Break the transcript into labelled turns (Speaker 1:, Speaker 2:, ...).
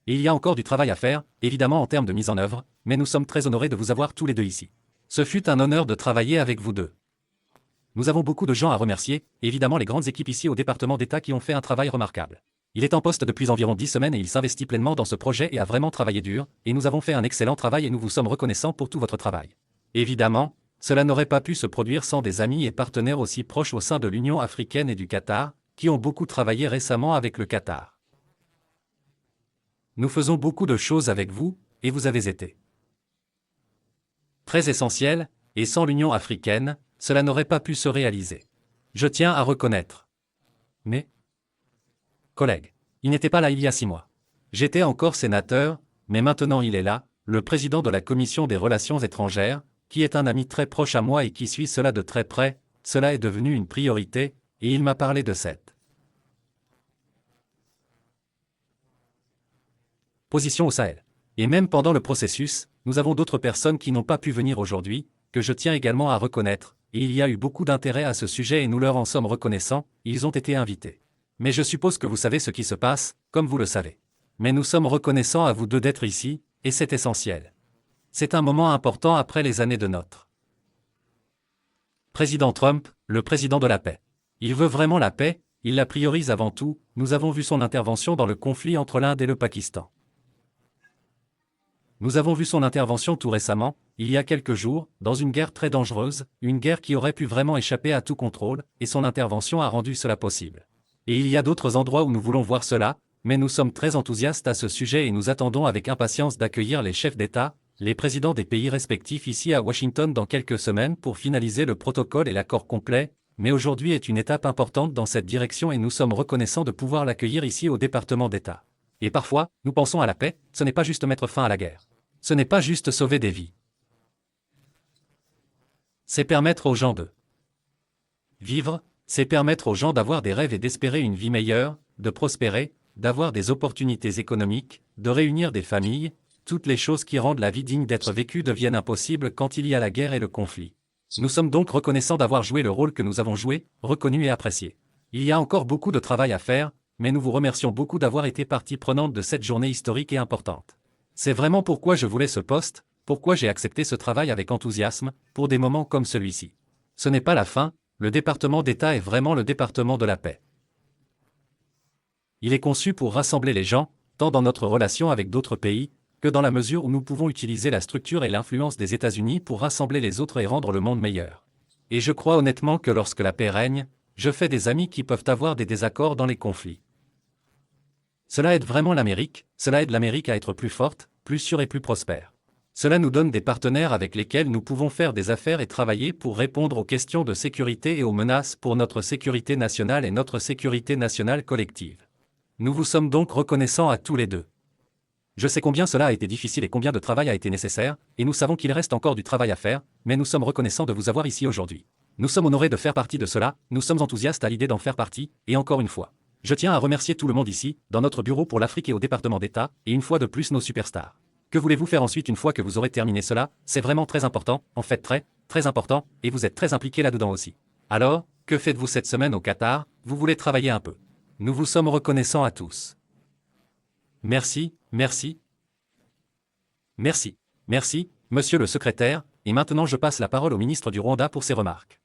Speaker 1: Et il y a encore du travail à faire, évidemment en termes de mise en œuvre, mais nous sommes très honorés de vous avoir tous les deux ici. Ce fut un honneur de travailler avec vous deux. Nous avons beaucoup de gens à remercier, évidemment les grandes équipes ici au département d'État qui ont fait un travail remarquable. Il est en poste depuis environ 10 semaines et il s'investit pleinement dans ce projet et a vraiment travaillé dur, et nous avons fait un excellent travail et nous vous sommes reconnaissants pour tout votre travail. Évidemment, cela n'aurait pas pu se produire sans des amis et partenaires aussi proches au sein de l'Union africaine et du Qatar, qui ont beaucoup travaillé récemment avec le Qatar. Nous faisons beaucoup de choses avec vous, et vous avez été très essentiel, et sans l'Union africaine, cela n'aurait pas pu se réaliser. Je tiens à reconnaître mes collègues. Il n'était pas là il y a 6 mois. J'étais encore sénateur, mais maintenant il est là, le président de la Commission des Relations étrangères, qui est un ami très proche à moi et qui suit cela de très près, cela est devenu une priorité, et il m'a parlé de cette position au Sahel. Et même pendant le processus, nous avons d'autres personnes qui n'ont pas pu venir aujourd'hui, que je tiens également à reconnaître, et il y a eu beaucoup d'intérêt à ce sujet et nous leur en sommes reconnaissants, ils ont été invités. Mais je suppose que vous savez ce qui se passe, comme vous le savez. Mais nous sommes reconnaissants à vous deux d'être ici, et c'est essentiel. C'est un moment important après les années de notre président Trump, le président de la paix. Il veut vraiment la paix, il la priorise avant tout, nous avons vu son intervention dans le conflit entre l'Inde et le Pakistan. Nous avons vu son intervention tout récemment, il y a quelques jours, dans une guerre très dangereuse, une guerre qui aurait pu vraiment échapper à tout contrôle, et son intervention a rendu cela possible. Et il y a d'autres endroits où nous voulons voir cela, mais nous sommes très enthousiastes à ce sujet et nous attendons avec impatience d'accueillir les chefs d'État, les présidents des pays respectifs ici à Washington dans quelques semaines pour finaliser le protocole et l'accord complet, mais aujourd'hui est une étape importante dans cette direction et nous sommes reconnaissants de pouvoir l'accueillir ici au département d'État. Et parfois, nous pensons à la paix, ce n'est pas juste mettre fin à la guerre. Ce n'est pas juste sauver des vies. C'est permettre aux gens de vivre, c'est permettre aux gens d'avoir des rêves et d'espérer une vie meilleure, de prospérer, d'avoir des opportunités économiques, de réunir des familles, toutes les choses qui rendent la vie digne d'être vécue deviennent impossibles quand il y a la guerre et le conflit. Nous sommes donc reconnaissants d'avoir joué le rôle que nous avons joué, reconnu et apprécié. Il y a encore beaucoup de travail à faire, mais nous vous remercions beaucoup d'avoir été partie prenante de cette journée historique et importante. C'est vraiment pourquoi je voulais ce poste, pourquoi j'ai accepté ce travail avec enthousiasme, pour des moments comme celui-ci. Ce n'est pas la fin, le département d'État est vraiment le département de la paix. Il est conçu pour rassembler les gens, tant dans notre relation avec d'autres pays, que dans la mesure où nous pouvons utiliser la structure et l'influence des États-Unis pour rassembler les autres et rendre le monde meilleur. Et je crois honnêtement que lorsque la paix règne, je fais des amis qui peuvent avoir des désaccords dans les conflits. Cela aide vraiment l'Amérique, cela aide l'Amérique à être plus forte, plus sûre et plus prospère. Cela nous donne des partenaires avec lesquels nous pouvons faire des affaires et travailler pour répondre aux questions de sécurité et aux menaces pour notre sécurité nationale et notre sécurité nationale collective. Nous vous sommes donc reconnaissants à tous les deux. Je sais combien cela a été difficile et combien de travail a été nécessaire, et nous savons qu'il reste encore du travail à faire, mais nous sommes reconnaissants de vous avoir ici aujourd'hui. Nous sommes honorés de faire partie de cela, nous sommes enthousiastes à l'idée d'en faire partie, et encore une fois. Je tiens à remercier tout le monde ici, dans notre bureau pour l'Afrique et au département d'État, et une fois de plus nos superstars. Que voulez-vous faire ensuite une fois que vous aurez terminé cela? C'est vraiment très important, en fait très, très important, et vous êtes très impliqués là-dedans aussi. Alors, que faites-vous cette semaine au Qatar? Vous voulez travailler un peu. Nous vous sommes reconnaissants à tous. Merci, merci. Merci, merci, monsieur le secrétaire, et maintenant je passe la parole au ministre du Rwanda pour ses remarques.